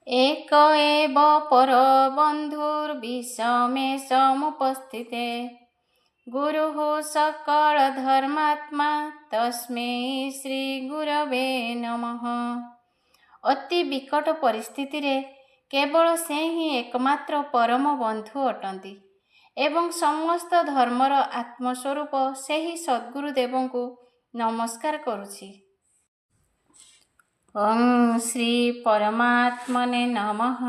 ଏକ ଏବ ପର ବନ୍ଧୁର୍ବିଷମେ ସମୁପସ୍ଥିତେ ଗୁରୁଃ ସକଳ ଧର୍ମାତ୍ମା ତସ୍ମୈ ଶ୍ରୀ ଗୁରବେ ନମଃ। ଅତି ବିକଟ ପରିସ୍ଥିତିରେ କେବଳ ସେ ହିଁ ଏକମାତ୍ର ପରମ ବନ୍ଧୁ ଅଟନ୍ତି ଏବଂ ସମସ୍ତ ଧର୍ମର ଆତ୍ମସ୍ୱରୂପ ସେହି ସଦ୍ଗୁରୁଦେବଙ୍କୁ ନମସ୍କାର କରୁଛି। ଓଂ ଶ୍ରୀ ପରମାତ୍ମନେ ନମଃ।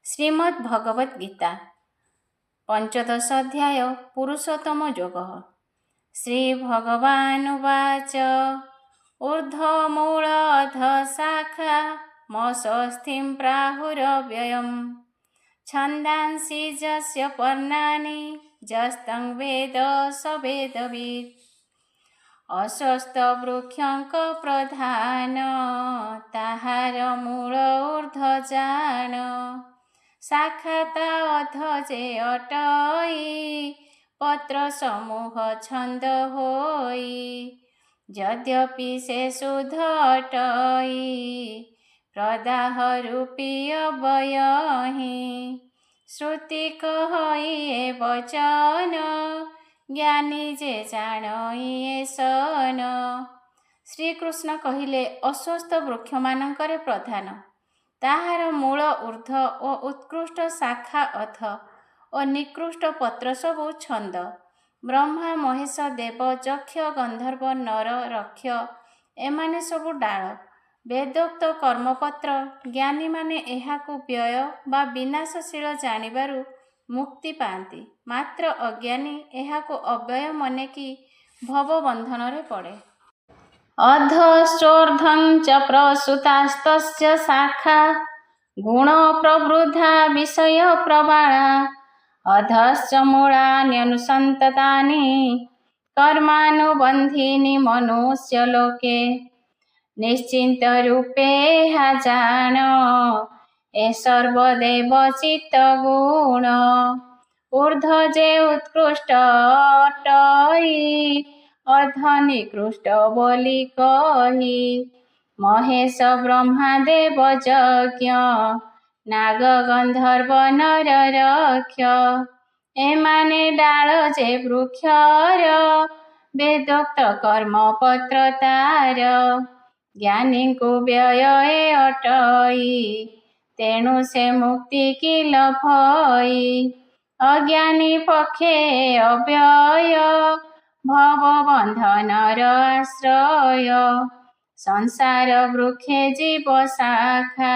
ଶ୍ରୀମଦ୍ ଭଗବତ୍ ଗୀତା ପଞ୍ଚଦଶ ଅଧ୍ୟାୟ ପୁରୁଷୋତ୍ତମ ଯୋଗଃ। ଶ୍ରୀ ଭଗବାନୁବାଚ ଊର୍ଧ୍ୱମୂଳ ଅଧଃ ଶାଖା ମଶସ୍ତିଂ ପ୍ରାହୁରవ్ୟୟମ୍ ଛନ୍ଦାଂସି ଯସ୍ୟ ପର୍ଣ୍ଣାନି ଯସ୍तं ବେଦ ସ ବେଦବିଦ୍। ଅଶ୍ୱସ୍ଥ ବୃକ୍ଷଙ୍କ ପ୍ରଧାନ ତାହାର ମୂଳ ଊର୍ଧ୍ୱ ଜାଣ ଶାଖା ତା ଅଧ ଯେ ଅଟଇ ପତ୍ର ସମୂହ ଛନ୍ଦ ହୋଇ ଯଦ୍ୟପି ସେ ଶୁଦ୍ଧ ଅଟଇ ପ୍ରଦାହ ରୂପୀ ଅବୟହିଁ ଶ୍ରୁତି କହଇ ଏ ବଚନ ଜ୍ଞାନୀ ଯେ ଜାଣଇ ଏ ସନ। ଶ୍ରୀକୃଷ୍ଣ କହିଲେ, ଅଶ୍ୱସ୍ଥ ବୃକ୍ଷମାନଙ୍କରେ ପ୍ରଧାନ, ତାହାର ମୂଳ ଊର୍ଧ୍ୱ ଓ ଉତ୍କୃଷ୍ଟ ଶାଖା ଅଧ ଓ ନିକୃଷ୍ଟ ପତ୍ର ସବୁ ଛନ୍ଦ। ବ୍ରହ୍ମା ମହେଶ ଦେବ ଯକ୍ଷ ଗନ୍ଧର୍ବ ନର ରକ୍ଷ ଏମାନେ ସବୁ ଡାଳ। ବେଦୋକ୍ତ କର୍ମପତ୍ର ଜ୍ଞାନୀମାନେ ଏହାକୁ ବ୍ୟୟ ବା ବିନାଶଶୀଳ ଜାଣିବାରୁ ମୁକ୍ତି ପାଆନ୍ତି, ମାତ୍ର ଅଜ୍ଞାନୀ ଏହାକୁ ଅବ୍ୟୟ ମନେକି ଭବବନ୍ଧନରେ ପଡ଼େ। ଅଧଶ୍ଚୋର୍ଧ୍ୱଂ ଚ ପ୍ରସୃତାସ୍ତସ୍ୟ ଶାଖା ଗୁଣ ପ୍ରବୃଦ୍ଧା ବିଷୟ ପ୍ରବାଳା ଅଧଶ୍ଚ ମୂଳାନ୍ୟନୁସନ୍ତତାନି କର୍ମାନୁବନ୍ଧୀନି ମନୁଷ୍ୟଲୋକେ। ନିଶ୍ଚିନ୍ତ ରୂପେ ଏହା ଜାଣ ଏ ସର୍ବଦେବ ଚିତ୍ତଗୁଣ ଊର୍ଧ୍ୱ ଯେ ଉତ୍କୃଷ୍ଟ ଅଟଇ ଅଧ ନିକୃଷ୍ଟ ବୋଲି କହି। ମହେଶ ବ୍ରହ୍ମା ଦେବ ଯଜ୍ଞ ନାଗ ଗନ୍ଧର୍ବ ନର ରକ୍ଷ ଏମାନେ ଡାଳ ଯେ ବୃକ୍ଷର ବେଦୋକ୍ତ କର୍ମପତ୍ର ତାର। ଜ୍ଞାନୀଙ୍କୁ ବ୍ୟୟ ଏ ଅଟଇ ତେଣୁ ସେ ମୁକ୍ତି କିଲ ଭଇ। ଅଜ୍ଞାନୀ ପକ୍ଷେ ଅବ୍ୟୟ ଭବବନ୍ଧନର ଆଶ୍ରୟ। ସଂସାର ବୃକ୍ଷେ ଜୀବ ଶାଖା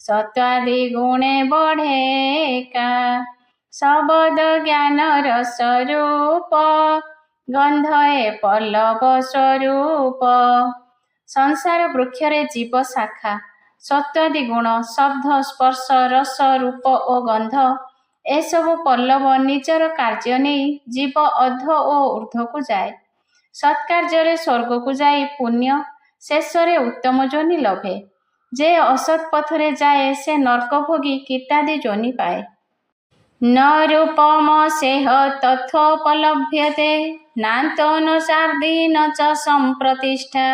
ସତ୍ୱାଦି ଗୁଣେ ବଢ଼େ ଏକା। ଶବଦ ଜ୍ଞାନର ସ୍ୱରୂପ ଗନ୍ଧ ଏ ପଲ୍ଲବ ସ୍ୱରୂପ। ସଂସାର ବୃକ୍ଷରେ ଜୀବ ଶାଖା ସତ୍ୱାଦି ଗୁଣ ଶବ୍ଦ ସ୍ପର୍ଶ ରସ ରୂପ ଓ ଗନ୍ଧ ଏସବୁ ପଲ୍ଲବ। ନିଜର କାର୍ଯ୍ୟ ନେଇ ଜୀବ ଅଧ ଓ ଊର୍ଧ୍ୱକୁ ଯାଏ। ସତ୍କାର୍ଯ୍ୟରେ ସ୍ୱର୍ଗକୁ ଯାଇ ପୁଣ୍ୟ ଶେଷରେ ଉତ୍ତମ ଯୋନି ଲଭେ। ଯେ ଅସତ୍ ପଥରେ ଯାଏ ସେ ନର୍କ ଭୋଗି କୀଟାଦି ଯୋନି ପାଏ। ନ ରୂପମସେହ ତଥୋପଲଭ୍ୟତେ ନାନ୍ତ ନ ଚାର୍ଦି ନ ଚ ସମ୍ପ୍ରତିଷ୍ଠା।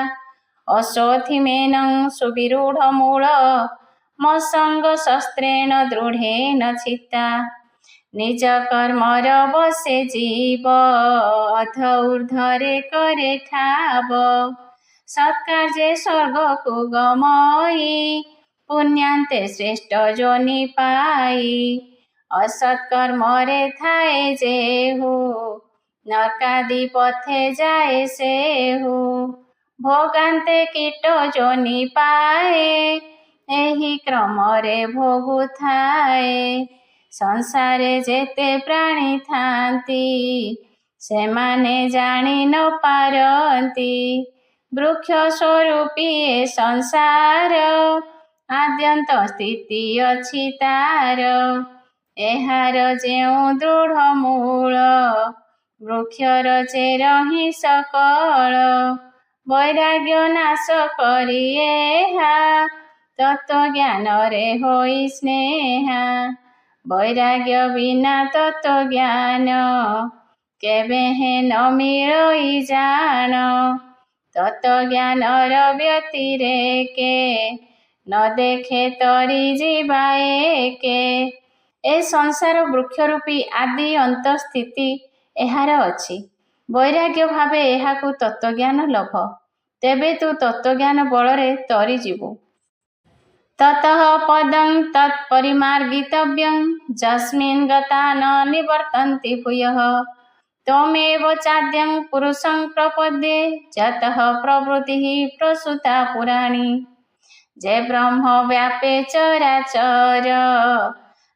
ଅଶ୍ୱତ୍ଥିମେନ ସୁବିରୂଢ଼ମୂଳ ମସଙ୍ଗ ଶସ୍ତ୍ରେଣ ଦୃଢ଼େନ ଚିତ୍ତା। ନିଜ କର୍ମର ବଶେ ଜୀବ ଅଧ ଊର୍ଧ୍ୱରେ କରେ ଠାବ। ସତ୍କାର୍ଯ୍ୟେ ସ୍ୱର୍ଗକୁ ଗମଇ ପୁଣ୍ୟାନ୍ତେ ଶ୍ରେଷ୍ଠ ଯୋନି ପାଇ। ଅସତ୍ କର୍ମରେ ଥାଏ ଯେହୁ ନର୍କାଦି ପଥେ ଯାଏ ସେହୁ। ଭୋଗାନ୍ତେ କୀଟ ଯୋନି ପାଏ ଏହି କ୍ରମରେ ଭୋଗୁଥାଏ। ସଂସାରେ ଯେତେ ପ୍ରାଣୀ ଥାନ୍ତି ସେମାନେ ଜାଣି ନ ପାରନ୍ତି। ବୃକ୍ଷ ସ୍ୱରୂପୀ ଏ ସଂସାର ଆଦ୍ୟନ୍ତ ସ୍ଥିତି ଅଛି ତାର। ଏହାର ଯେଉଁ ଦୃଢ଼ ମୂଳ ବୃକ୍ଷର ଚେର ହିଁ ସକଳ। ବୈରାଗ୍ୟ ନାଶ କରି ଏହା ତତ୍ତ୍ୱଜ୍ଞାନରେ ହୋଇ ସ୍ନେହା। ବୈରାଗ୍ୟ ବିନା ତତ୍ତ୍ୱଜ୍ଞାନ କେବେହେଁ ନ ମିଳଇ ଜାଣ। ତତ୍ତ୍ୱଜ୍ଞାନର ବ୍ୟତିରେକେ ନ ଦେଖେ ତରି ଯିବା ଏକେ। ଏ ସଂସାର ବୃକ୍ଷରୂପୀ ଆଦି ଅନ୍ତ ସ୍ଥିତି ଏହାର ଅଛି। ବୈରାଗ୍ୟ ଭାବେ ଏହାକୁ ତତ୍ତ୍ୱଜ୍ଞାନ ଲଭ। ତେବେ ତୁ ତତ୍ତ୍ୱଜ୍ଞାନ ବଳରେ ତରିଯିବୁ। ତତଃ ପଦଂ ତତ୍ପରିମାର୍ଗିତବ୍ୟଂ ଯସ୍ମିନ୍ ଗତା ନ ନିବର୍ତ୍ତନ୍ତି ଭୂୟଃ। ତ୍ୱମେବ ଚାଦ୍ୟଂ ପୁରୁଷଂ ପ୍ରପଦ୍ये ଯତଃ ପ୍ରବୃତ୍ତିଃ ପ୍ରସୂତା ପୁରାଣୀ। ଯେ ବ୍ରହ୍ମ ବ୍ୟାପେ ଚରାଚର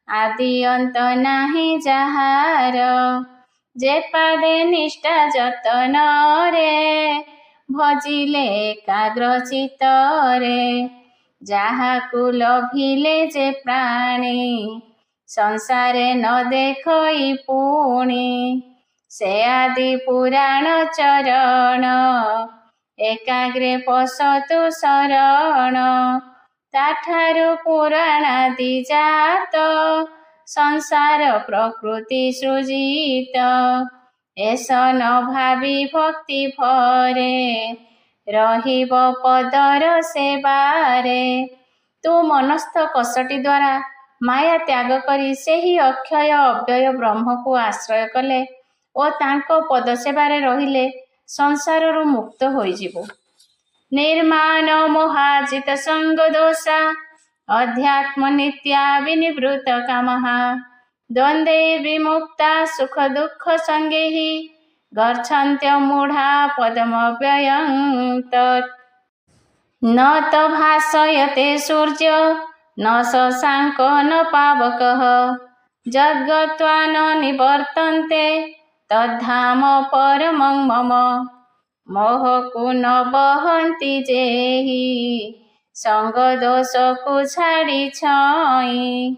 ଆଦି ଅନ୍ତ ନାହିଁ ଯାହାର। ଯେ ପାଦେ ନିଷ୍ଠା ଯତନରେ ଭଜିଲେ ଏକାଗ୍ର ଚିତ୍ତରେ। ଯାହାକୁ ଲଭିଲେ ଯେ ପ୍ରାଣୀ ସଂସାରେ ନ ଦେଖଇ ପୁଣି। ସେ ଆଦି ପୁରାଣ ଚରଣ ଏକାଗ୍ରେ ପଶତୁ ଶରଣ। ତାଠାରୁ ପୁରାଣାଦି ଜାତ ସଂସାର ପ୍ରକୃତି ସୃଜିତ। ଏସ ନ ଭାବି ଭକ୍ତି ଭରେ ରହିବ ପଦର ସେବାରେ। ତୁ ମନସ୍ଥ କଷଟି ଦ୍ୱାରା ମାୟା ତ୍ୟାଗ କରି ସେହି ଅକ୍ଷୟ ଅବ୍ୟୟ ବ୍ରହ୍ମକୁ ଆଶ୍ରୟ କଲେ ଓ ତାଙ୍କ ପଦ ସେବାରେ ରହିଲେ ସଂସାରରୁ ମୁକ୍ତ ହୋଇଯିବୁ। ନିର୍ମାଣ ମୋହାଜିତ ସଙ୍ଗ ଦୋଷା ଅଧ୍ୟାତ୍ମ ନିତ୍ୟା ବିନିବୃତ କାମଃ। ଦ୍ୱନ୍ଦ୍ୱେ ବିମୁକ୍ତା ସୁଖ ଦୁଃଖ ସଙ୍ଗୈଃ ଗଚ୍ଛନ୍ତ୍ୟ ମୂଢ଼ା ପଦମବ୍ୟୟଂ ତତ୍। न तो भासयते सूर्य न शशाङ्को न पावकः। यद्गत्वा न निवर्तन्ते तद्धाम परमं मम। मोहକୁ ନ ବହନ୍ତି ଯେହି ସଙ୍ଗ ଦୋଷକୁ ଛାଡ଼ି ଛଇଁ।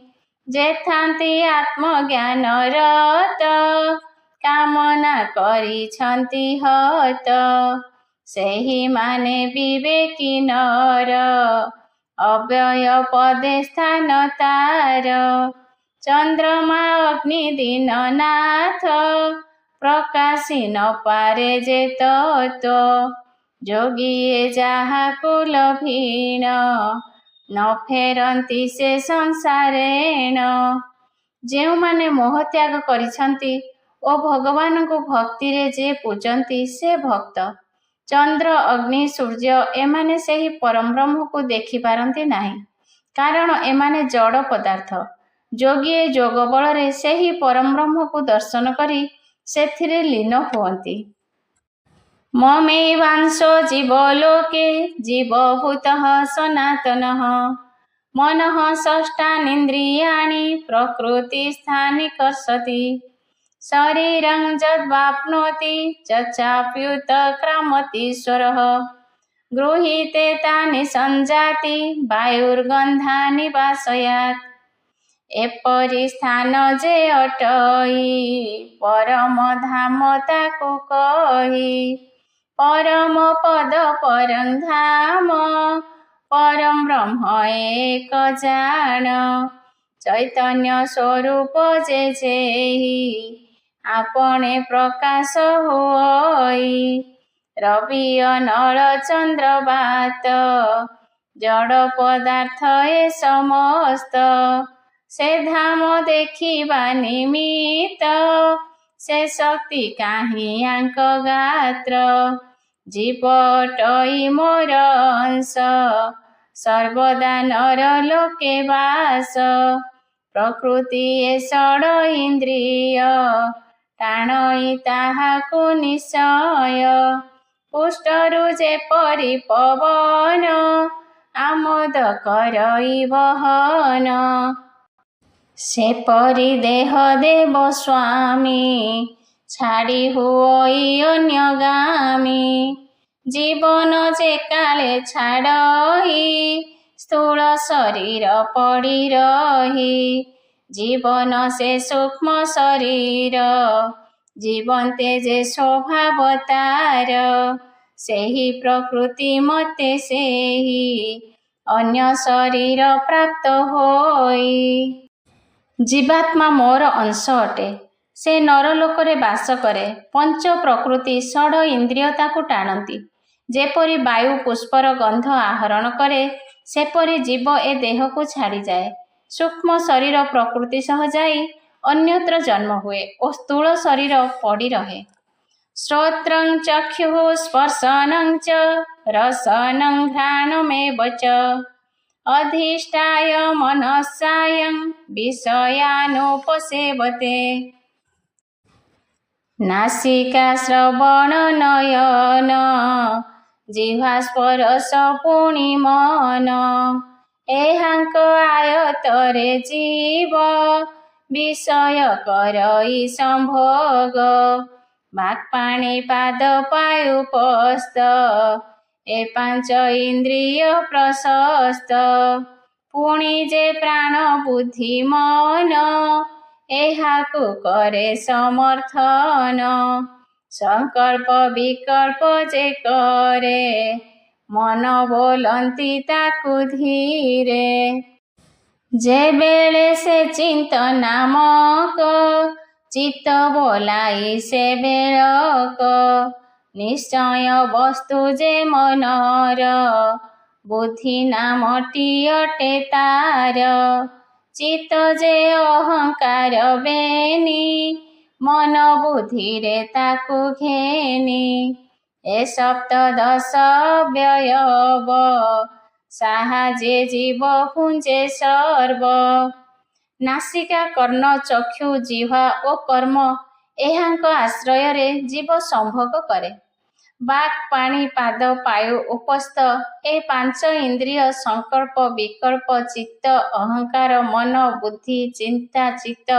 ଯେ ଥାନ୍ତି ଆତ୍ମଜ୍ଞାନରତ କାମନା କରିଛନ୍ତି ହତ। ସେହିମାନେ ବିବେକୀ ନର ଅବ୍ୟୟ ପଦେ ସ୍ଥାନ ତାର। ଚନ୍ଦ୍ରମା ଅଗ୍ନି ଦୀନନାଥ ପ୍ରକାଶି ନ ପାରେ ଯେ ତତ୍ତ୍ୱ। ଯୋଗୀଏ ଯାହାକୁ ଲଭିଣ ନ ଫେରନ୍ତି ସେ ସଂସାରେଣ। ଯେଉଁମାନେ ମୋହ ତ୍ୟାଗ କରିଛନ୍ତି ଓ ଭଗବାନଙ୍କୁ ଭକ୍ତିରେ ଯେ ପୂଜନ୍ତି ସେ ଭକ୍ତ। ଚନ୍ଦ୍ର ଅଗ୍ନି ସୂର୍ଯ୍ୟ ଏମାନେ ସେହି ପରଂବ୍ରହ୍ମକୁ ଦେଖିପାରନ୍ତି ନାହିଁ, କାରଣ ଏମାନେ ଜଡ଼ ପଦାର୍ଥ। ଯୋଗୀଏ ଯୋଗ ବଳରେ ସେହି ପରଂବ୍ରହ୍ମକୁ ଦର୍ଶନ କରି ସେଥିରେ ଲୀନ ହୁଅନ୍ତି। ମମୈବାଂଶୋ ଜୀବୋ ଲୋକେ ଜୀବଭୂତଃ ସନାତନଃ। ମନଃ ଷଷ୍ଠାନୀନ୍ଦ୍ରିୟାଣि ପ୍ରକୃତିସ୍ଥାନି କର୍ଷତି। ଶରୀରଂ ଯଦ୍వాప్నోతి ଯच्చాప్యుతକ୍రామତୀଶ୍ୱରः। ଗୃହୀତେ ତାନି ସଂଯାତି ବାୟୁର୍ଗନ୍ଧାନି ବାସୟାତ୍। ଏପରି ସ୍ଥାନ ଯେ ଅଟଇ ପରମ ଧାମ ତାକୁ କହି। ପରମ ପଦ ପରଂ ଧାମ ପରଂ ବ୍ରହ୍ମ ଏକ ଜାଣ। ଚୈତନ୍ୟ ସ୍ୱରୂପ ଯେ ଯେହି ଆପନେ ପ୍ରକାଶ ହୁଅଇ। ରବିୟ ନଳ ଚନ୍ଦ୍ର ବାତ ଜଡ଼ ପଦାର୍ଥ ଏ ସମସ୍ତ। ସେ ଧାମ ଦେଖିବା ନିମିତ୍ତ ସେ ଶକ୍ତି କାହିଁ ଆଙ୍କ ଗାତ୍ର। ଜୀବ ଅଟଇ ମୋର ଅଂଶ ସର୍ବଦା ନର ଲୋକେ ବାସ। ପ୍ରକୃତି ଏ ଷଡ଼ ଇନ୍ଦ୍ରିୟ ଟାଣଇ ତାହାକୁ ନିଶ୍ଚୟ। ପୃଷ୍ଠରୁ ଯେପରି ପବନ ଆମୋଦ କରଇ ବହନ। ସେପରି ଦେହ ଦେବ ସ୍ୱାମୀ ଛାଡ଼ି ହୁଅଇ ଅନ୍ୟଗାମୀ। ଜୀବନ ଯେ କାଳେ ଛାଡ଼ହି ସ୍ଥୂଳ ଶରୀର ପଡ଼ି ରହି। ଜୀବନ ସେ ସୂକ୍ଷ୍ମ ଶରୀର ଜୀବନ୍ତେ ଯେ ସ୍ୱଭାବ ତାର। ସେହି ପ୍ରକୃତି ମତେ ସେହି ଅନ୍ୟ ଶରୀର ପ୍ରାପ୍ତ ହୋଇ। ଜୀବାତ୍ମା ମୋର ଅଂଶ ଅଟେ। ସେ ନରଲୋକରେ ବାସ କରେ। ପଞ୍ଚ ପ୍ରକୃତି ଷଡ଼ ଇନ୍ଦ୍ରିୟ ତାକୁ ଟାଣନ୍ତି। ଯେପରି ବାୟୁ ପୁଷ୍ପର ଗନ୍ଧ ଆହରଣ କରେ ସେପରି ଜୀବ ଏ ଦେହକୁ ଛାଡ଼ିଯାଏ। ସୂକ୍ଷ୍ମ ଶରୀର ପ୍ରକୃତି ସହ ଯାଇ ଅନ୍ୟତ୍ର ଜନ୍ମ ହୁଏ ଓ ସ୍ଥୂଳ ଶରୀର ପଡ଼ି ରହେ। ଶ୍ରୋତ୍ରଂ ଚକ୍ଷୁଃ ସ୍ପର୍ଶନଂ ଚ ରସନଂ ଘ୍ରାଣମେବ ଚ ଅଧିଷ୍ଠାୟ ମନସାୟଂ ବିଷୟାନୁପସେବତେ। ନାସିକା ଶ୍ରବଣ ନୟନ ଜିହ୍ବା ସ୍ପରଶ ପୁଣି ମନ ଏହାଙ୍କ ଆୟତରେ ଜୀବ ବିଷୟ କରଇ ସମ୍ଭୋଗ। ବାକ୍ ପାଣି ପାଦ ପାୟୁପସ୍ଥ ଏ ପାଞ୍ଚ ଇନ୍ଦ୍ରିୟ ପ୍ରଶସ୍ତ। ପୁଣି ଯେ ପ୍ରାଣ ବୁଦ୍ଧି ମନ ଏହାକୁ କରେ ସମର୍ଥନ। ସଂକଳ୍ପ ବିକଳ୍ପ ଯେ କରେ ମନ ବୋଲନ୍ତି ତାକୁ ଧୀରେ। ଯେବେଳେ ସେ ଚିତ୍ତ ନାମକ ଚିତ୍ତ ବୋଲାଇ ସେ ବେଳକ ନିଶ୍ଚୟ ବସ୍ତୁ ଯେ ମନର ବୁଦ୍ଧି ନାମଟି ଅଟେ ତାର। ଚିତ୍ତ ଯେ ଅହଙ୍କାର ବେନି ମନ ବୁଦ୍ଧିରେ ତାକୁ ଘେନି। ଏ ସପ୍ତଦଶ ଅବୟବ ସାହାଯ୍ୟେ ଜୀବ ପୁଞ୍ଜେ ସର୍ବ। ନାସିକା କର୍ଣ୍ଣ ଚକ୍ଷୁ ଜିହ୍ବା ଓ କର୍ମ ଏହାଙ୍କ ଆଶ୍ରୟରେ ଜୀବ ସମ୍ଭୋଗ କରେ। ବାକ୍ ପାଣି ପାଦ ପାୟୁ ଉପସ୍ଥ ଏ ପାଞ୍ଚ ଇନ୍ଦ୍ରିୟ ସଂକଳ୍ପ ବିକଳ୍ପ ଚିତ୍ତ ଅହଙ୍କାର ମନ ବୁଦ୍ଧି ଚିନ୍ତା ଚିତ୍ତ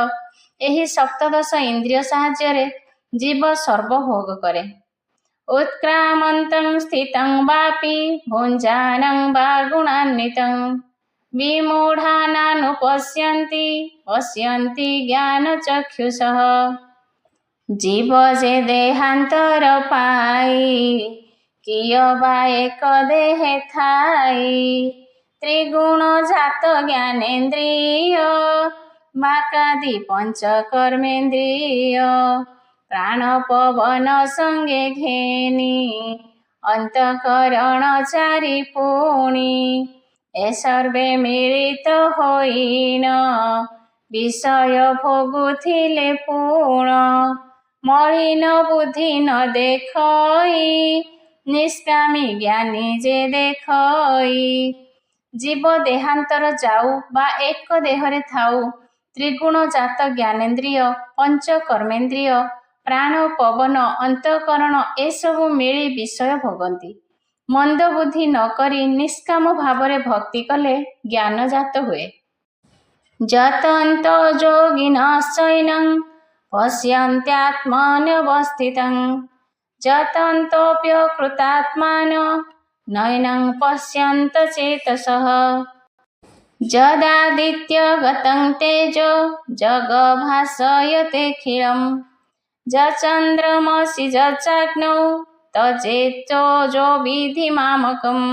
ଏହି ସପ୍ତଦଶ ଇନ୍ଦ୍ରିୟ ସାହାଯ୍ୟରେ ଜୀବ ସର୍ବଭୋଗ କରେ। ଉତ୍କ୍ରାମନ୍ତଂ ସ୍ଥିତଂ ବାପି ଭୁଞ୍ଜାନଂ ବା ଗୁଣାନ୍ୱିତଂ ବିମୂଢ଼ାନାନୁପଶ୍ୟନ୍ତି ପଶ୍ୟନ୍ତି ଜ୍ଞାନ ଚକ୍ଷୁଷଃ। ଜୀବ ଯେ ଦେହାନ୍ତର ପାଇ କିୟ ବା ଏକ ଦେହେ ଥାଇ ତ୍ରିଗୁଣ ଜାତ ଜ୍ଞାନେନ୍ଦ୍ରିୟ ବାକାଦି ପଞ୍ଚ କର୍ମେନ୍ଦ୍ରିୟ ପ୍ରାଣ ପବନ ସଙ୍ଗେ ଘେନି ଅନ୍ତଃକରଣ ଚାରି ପୁଣି ଏ ସର୍ବେ ମିଳିତ ହୋଇନ ବିଷୟ ଭୋଗୁଥିଲେ ପୁଣ। ମଳିନ ବୁଦ୍ଧି ନ ଦେଖଇ ନିଷ୍କାମୀ ଜ୍ଞାନୀ ଯେ ଦେଖଇ। ଜୀବ ଦେହାନ୍ତର ଯାଉ ବା ଏକ ଦେହରେ ଥାଉ ତ୍ରିଗୁଣ ଜାତ ଜ୍ଞାନେନ୍ଦ୍ରିୟ ପଞ୍ଚ କର୍ମେନ୍ଦ୍ରିୟ ପ୍ରାଣ ପବନ ଅନ୍ତଃକରଣ ଏସବୁ ମିଳି ବିଷୟ ଭୋଗନ୍ତି। ମନ୍ଦ ବୁଦ୍ଧି ନ କରି ନିଷ୍କାମ ଭାବରେ ଭକ୍ତି କଲେ ଜ୍ଞାନ ଜାତ ହୁଏ। ଯତନ୍तो ଯୋଗିନଃ ଶୟ୍ୟଂ ପଶ୍ୟନ୍ତ୍ୟାତ୍ମନ୍ୟବସ୍ଥିତଂ ଯତନ୍ତୋऽପ୍ୟକୃତାତ୍ମାନଃ ନୈनं ପଶ୍ୟନ୍ତ ଚେତସଃ। ଯଦାଦିତ୍ୟଗतं ତେଜो ଜଗଦ୍ଭାସୟतेऽखिलम् ଯଚନ୍ଦ୍ରମସि ଯଚାଗ୍ନौ ତଜେତୋଜୋ ବିଧି ମାମକम्।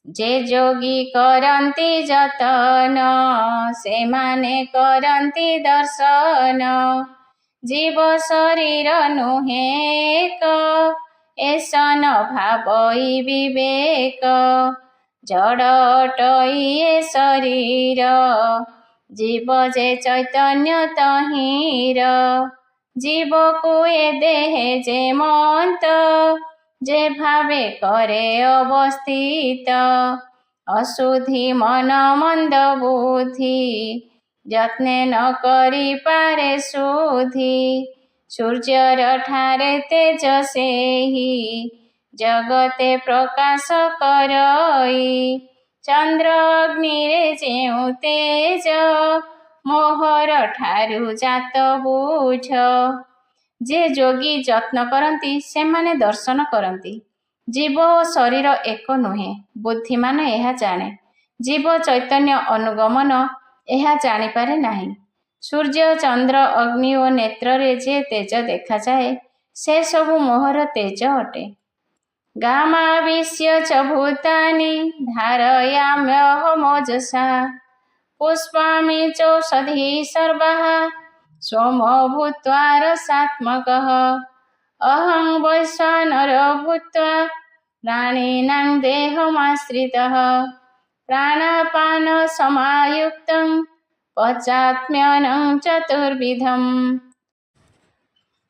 ଯେ ଯୋଗୀ କରନ୍ତି ଯତନ ସେମାନେ କରନ୍ତି ଦର୍ଶନ। ଜୀବ ଶରୀର ନୁହେଁ ଏକ ଏସନ ଭାବଇ ବିବେକ। ଜଡ଼ ଅଟଇ ଏ ଶରୀର ଜୀବ ଯେ ଚୈତନ୍ୟ ତହିଁର। ଜୀବକୁ ଏ ଦେହେ ଯେ ମନ୍ତ ଯେ ଭାବେ କରେ ଅବସ୍ଥିତ। ଅଶୁଦ୍ଧି ମନ ମନ୍ଦ ବୁଦ୍ଧି ଯତ୍ନେ ନ କରିପାରେ ଶୁଦ୍ଧି। ସୂର୍ଯ୍ୟର ଠାରେ ତେଜ ସେହି ଜଗତେ ପ୍ରକାଶ କରଇ। ଚନ୍ଦ୍ର ଅଗ୍ନିରେ ଯେଉଁ ତେଜ ମୋହର ଠାରୁ ଜାତ ବୁଝ। ଯେ ଯୋଗୀ ଯତ୍ନ କରନ୍ତି ସେମାନେ ଦର୍ଶନ କରନ୍ତି। ଜୀବ ଓ ଶରୀର ଏକ ନୁହେଁ ବୁଦ୍ଧିମାନ ଏହା ଜାଣେ। ଜୀବ ଚୈତନ୍ୟ ଅନୁଗମନ ଏହା ଜାଣିପାରେ ନାହିଁ। ସୂର୍ଯ୍ୟ ଚନ୍ଦ୍ର ଅଗ୍ନି ଓ ନେତ୍ରରେ ଯେ ତେଜ ଦେଖାଯାଏ ସେ ସବୁ ମୋହର ତେଜ ଅଟେ। ଗାମାବିଶ୍ୟ ଚ ଭୂତାନି ଧାରୟାମ୍ୟହମୋଜସା ପୁଷ୍ପାମି ଚୌଷଧି ସର୍ବାଃ ସୋମୋ ଭୂତ୍ୱା ରସାତ୍ମକଃ। ଅହଂ ବୈଶ୍ୱାନର ଭୂତ୍ୱା ପ୍ରାଣିନାଂ ଦେହମାଶ୍ରିତଃ प्राणापान समायुक्तं पचाम्यन्नं चतुर्विधम्।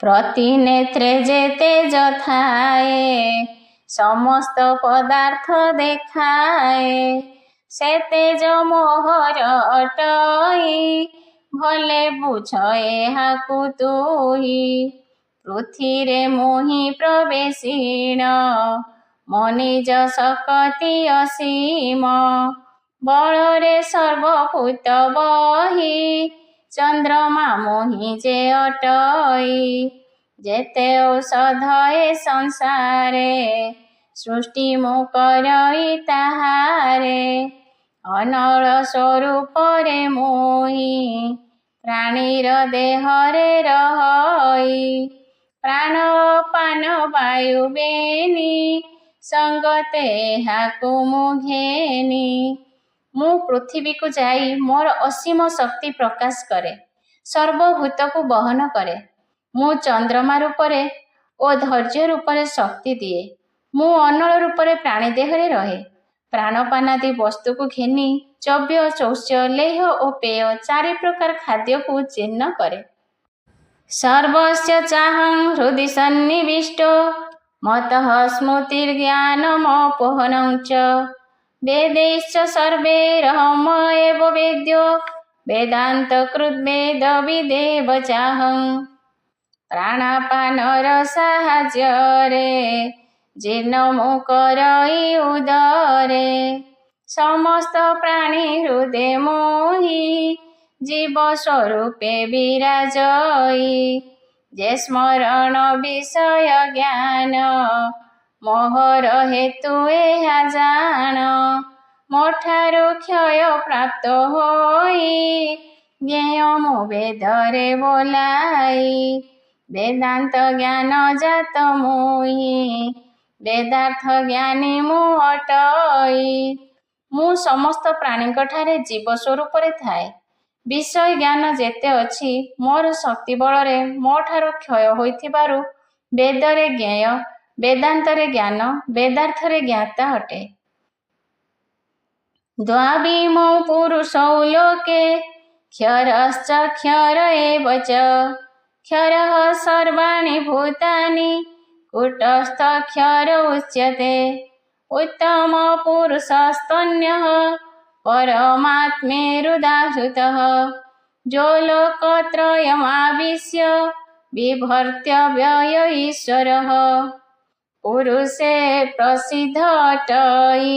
प्रतिनेत्रे जे तेज थाए समस्त पदार्थ देखाए। से तेज मोहर अटई भले बुझ एहाकु तुही। पृथ्वीरे मुहि प्रवेशीण मनिज सकति असीम। बलरे सर्वभूत बही चंद्रमा मोहि जे अटई। जेते औषध ए संसारे सृष्टि मु करई ताहारे। अनल स्वरूप रे मोहि प्राणीर देहरे रहई। प्राण पान वायु बेनी संगते हाकु मु घेनी। मु पृथ्वी को जाई मोर असीम शक्ति प्रकाश करे सर्वभूत को बहन करे। मु चंद्रमा रूपरे ओ धैर्य रूपरे शक्ति दिए। मु अनल रूपरे प्राणी देहरे रहे। प्राणपानादि वस्तु को घेनी चव्य चौष्य लेह और पेय 4 प्रकार खाद्य को जीर्ण करे। सर्वस्य चाहं हृदि सन्निविष्टो मतः स्मृतिर्ज्ञानमपोहनं च। वेदैश्च सर्वैरहम् एव वेद्यो वेदान्तकृद्वेद विदेव चाहं। प्राणापानर साहाय्यरे जीर्ण मु करई उदरे। समस्त प्राणी हृदय मोहि जीव स्वरूपे विराजई। जे स्मरण विषय ज्ञान मोहर हेतु एहा जान। मोठारु क्षय प्राप्त होई ज्ञेय मु वेदरे बोलाई। वेदांत ज्ञान जात मुहि वेदार्थ ज्ञानी मु अटई। मु समस्त प्राणीଙ୍କ ठारे जीव स्वरूप रे थाए। विषय ज्ञान जेते अछि मोर शक्ति बलरे मोठारु क्षय होइथिबारु वेदरे ज्ञेय वेदांतरे ज्ञान वेदार्थरे ज्ञाता अटे। द्वाविमौ पुरुषौ लोके क्षरश्च क्षर एव च। क्षरः सर्वाणि भूतानि कूटस्थ क्षर उच्यते। उत्तम पुरुषस्तन्यः परमात्मेरुदाहृतः। जो लोकत्रयमाविश्य बिभर्त्य व्यय ईश्वरः। पुरुषे प्रसिद्ध अटई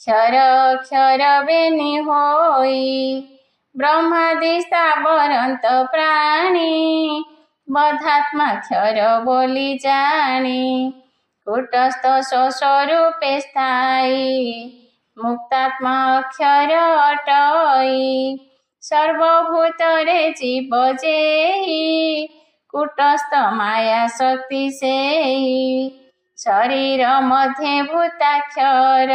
क्षर क्षर बेनि होई। ब्रह्मादि स्थावरंत प्राणी बधात्मा क्षर बोली जानी। कूटस्थ स्वस्वरूपे स्थायी मुक्तात्मा अक्षर अटई। सर्वभूतरे जीव जेहि कूटस्थ माया शक्ति सेहि। शरीर मध्ये भूताक्षर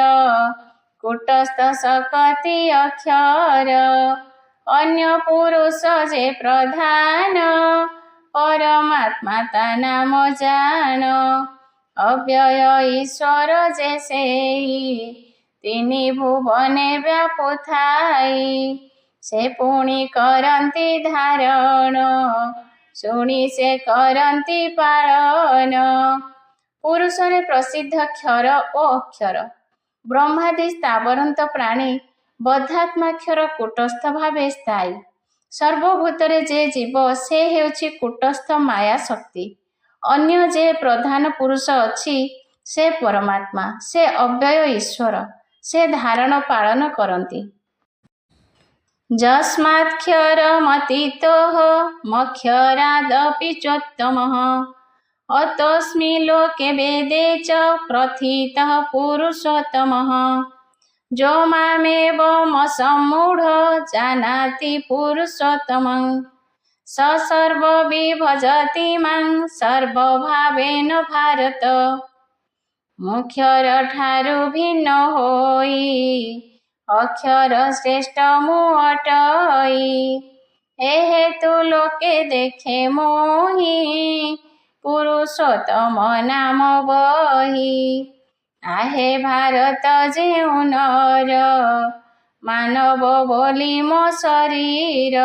कूटस्थ सकति अक्षर। अन्य पुरुष जे प्रधान परमात्मा ता नाम जान। अव्यय ईश्वर जे सेहि तिनि भुवने व्यापुथाई। से पुणी करंती धारण शुणी से करंती पालन। पुरुष रे प्रसिद्ध क्षर ओ अक्षर। ब्रह्मादि स्थावरंत प्राणी बद्धात्माक्षर कूटस्थ भावे स्थायी। सर्वभूतरे जे जीव से हेउछि कूटस्थ माया शक्ति। अन्य जे प्रधान पुरुष अछि से परमात्मा से अव्यय ईश्वर से धारण पालन करंती। जस्मात्क्षरमतीतोः मक्षरादपि चोत्तमः। अतोऽस्मि लोके वेदे च प्रथितः पुरुषोत्तमः। जो मामेवमसम्मूढो जानाति पुरुषोत्तमं। स सर्वविभजति मां सर्वभावेन भारत। मुक्षर ठारु भिन्न होई अक्षर श्रेष्ठ मु अटई। ए हेतु लोके देखे मोहि पुरुषोत्तम नाम बही। आहे भारत जेऊ नर मानव बोली मो शरीर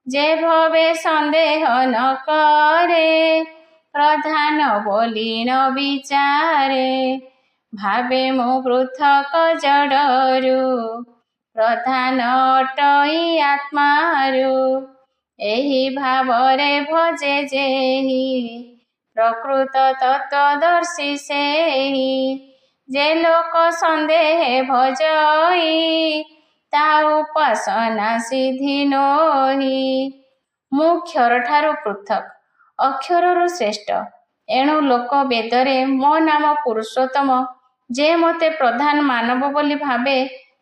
जे भवे सन्देह न करे प्रधान बोली न विचारे भावे मो पृथक जड़रू प्रधान अटई आत्मारू एही भावरे भजे जेहि प्रकृत तत्वदर्शी सेहि जे लोक सन्देह भजई ता उपासना सिद्धि नोहि। ମୁଁ କ୍ଷରଠାରୁ ପୃଥକ ଅକ୍ଷରରୁ ଶ୍ରେଷ୍ଠ ଏଣୁ ଲୋକ ବେଦରେ ମୋ ନାମ ପୁରୁଷୋତ୍ତମ ଯେ ମୋତେ ପ୍ରଧାନ ମାନବ ବୋଲି ଭାବେ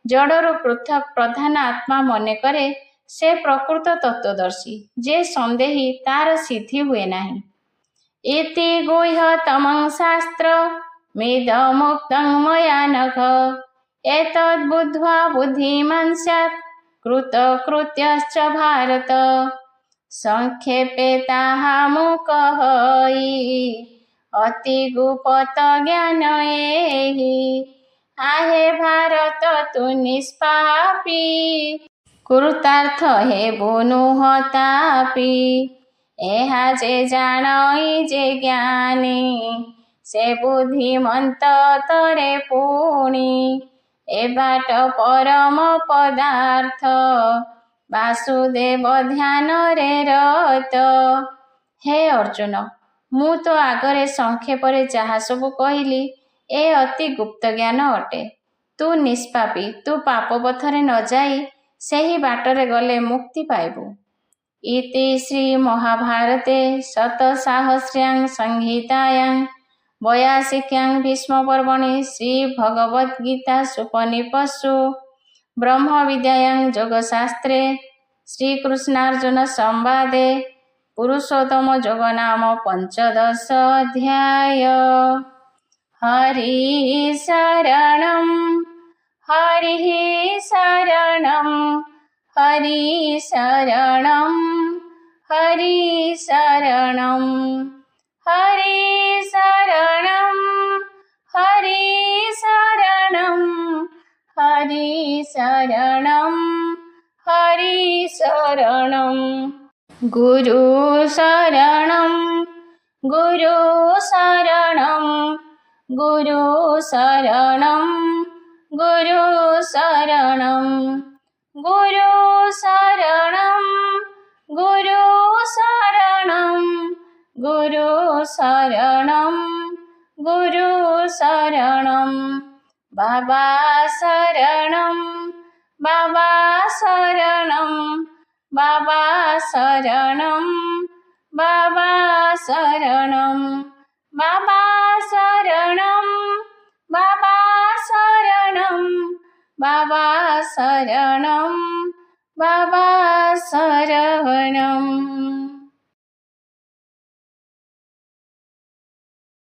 ଜଡ଼ରୁ ପୃଥକ ପ୍ରଧାନ ଆତ୍ମା ମନେ କରେ ସେ ପ୍ରକୃତ ତତ୍ତ୍ୱଦର୍ଶୀ ଯେ ସନ୍ଦେହୀ ତାର ସିଦ୍ଧି ହୁଏ ନାହିଁ। ଇତି ଗୁହ୍ୟତମଂ ଶାସ୍ତ୍ର ମିଦମୁକ୍ତଂ ମୟା ନଘ ଏତଦ୍ ବୁଦ୍ଧ୍ୱା ବୁଦ୍ଧିମାନ୍ ସ୍ୟାତ୍ କୃତକୃତ୍ୟଶ୍ଚ ଭାରତ। ସଂକ୍ଷେପେ ତାହା ମୁଁ କହଇ ଅତି ଗୁପତ ଜ୍ଞାନ ଏହି आहे ଭାରତ ତୁ ନିଷ୍ପାପୀ କୃତାର୍ଥ ହେବୁ ନୁହ ତାପି ଏହା ଯେ ଜାଣଇ ଯେ ଜ୍ଞାନୀ ସେ ବୁଦ୍ଧିମନ୍ତ ତରେ ପୁଣି ଏ ବାଟ ପରମ ପଦାର୍ଥ ବାସୁଦେବ ଧ୍ୟାନରେ ରତ। ହେ ଅର୍ଜୁନ ମୁଁ ତ ଆଗରେ ସଂକ୍ଷେପରେ ଯାହା ସବୁ କହିଲି ଏ ଅତି ଗୁପ୍ତ ଜ୍ଞାନ ଅଟେ। ତୁ ନିଷ୍ପାପୀ ତୁ ପାପ ପଥରେ ନ ଯାଇ ସେହି ବାଟରେ ଗଲେ ମୁକ୍ତି ପାଇବୁ। ଇତି ଶ୍ରୀ ମହାଭାରତେ ଶତସାହସ୍ର୍ୟାଂ ସଂହିତାୟାଂ ବୟାସିକ୍ୟାଂ ଭୀଷ୍ମ ପର୍ବଣି ଶ୍ରୀ ଭଗବଦ୍ଗୀତାସୁପନିଷତ୍ସୁ ବ୍ରହ୍ମ ବିଦ୍ୟାୟାଂ ଯୋଗଶାସ୍ତ୍ରେ ଶ୍ରୀକୃଷ୍ଣାର୍ଜୁନ ସମ୍ବାଦେ ପୁରୁଷୋତ୍ତମ ଯୋଗ ନାମ ପଞ୍ଚଦଶ ଅଧ୍ୟାୟ। ହରି ଶରଣଂ ହରି ଶରଣଂ ହରି ଶରଣଂ ହରି ଶରଣଂ ହରି ଶରଣଂ ହରି ଶରଣଂ ହରି ଶରଣଂ ହରି ଶରଣଂ ଗୁରୁ ଶରଣଂ ଗୁରୁ ଶରଣଂ ଗୁରୁ ଶରଣଂ ଗୁରୁ ଶରଣଂ ଗୁରୁ ଶରଣଂ ଗୁରୁ ଶରଣଂ ଗୁରୁ ଶରଣଂ ଗୁରୁ ଶରଣଂ ବାବା ଶରଣଂ ବାବା ଶରଣଂ ବାବା ଶରଣଂ ବାବା ଶରଣଂ ବାବା ଶରଣଂ ବାବା ଶରଣଂ ବାବା ଶରଣଂ ବାବା ଶରଣଂ।